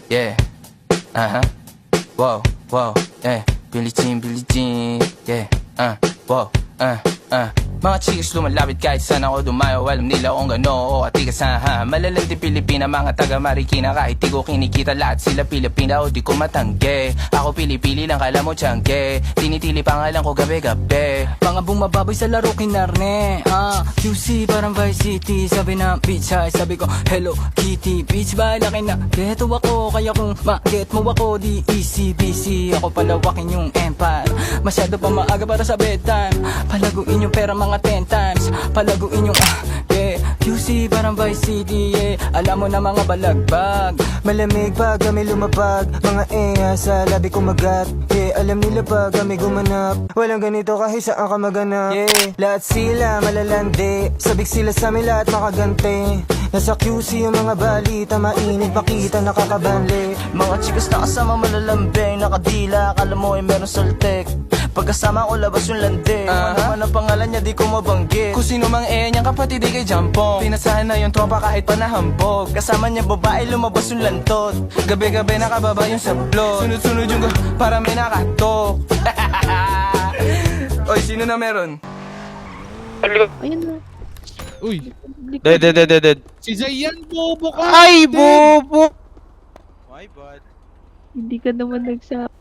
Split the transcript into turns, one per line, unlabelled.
Yeah. Wow, wow, yeah. Billie Jean, yeah. Wow, Mga chicks lumalapit kahit saan ako dumayo. Alam nila kung gano o atigasahan. Malalandi Pilipina, mga taga Marikina. Kahit di ko kinikita lahat sila Pilipina o di ko matangge. Ako pili-pili lang kala mo tiyangge. Tinitili pangalan ko gabi-gabi.
Mga bumababoy sa laro kinarne QC parang Vice City. Sabi na bitch hi, sabi ko Hello Kitty. Bitch ba laki na geto ako. Kaya kung ma-get mo ako di easy busy. Ako palawakin yung empire. Masyado pa maaga para sa bedtime. Palaguin yung pera mga 10 times. Palaguin yung yeah. QC parang Vice City, yeah. Alam mo na mga balagbag.
Malamig pag kami lumapag. Mga sa labi kumagat. Yeah, alam nila pag kami gumanap. Walang ganito kahit saan ka maganap. Yeah, lahat sila malalandi. Sabik sila sa amin lahat makaganti. Nasa QC yung mga balita. Mainit pakita nakakabanli.
Mga chikas na kasama malalambing. Nakadila, akala mo ay meron saltek. Pagkasama ko labas yung lande. Ano man ang pangalan niya di ko mabanggit.
Kung sino mang niyang kapatid di kay Jampong. Pinasahan na yung tropa kahit pa nahambog.
Kasama niya babae lumabas yung lantot.
Gabi-gabi nakababa yung sablot. Sunod-sunod yung para may nakatok. Oy, sino na meron?
Ayun na.
Uy,
Dead.
si Zayan, bobo ka!
Ay, bobo!
My bad.
Hindi ka naman nagsabi.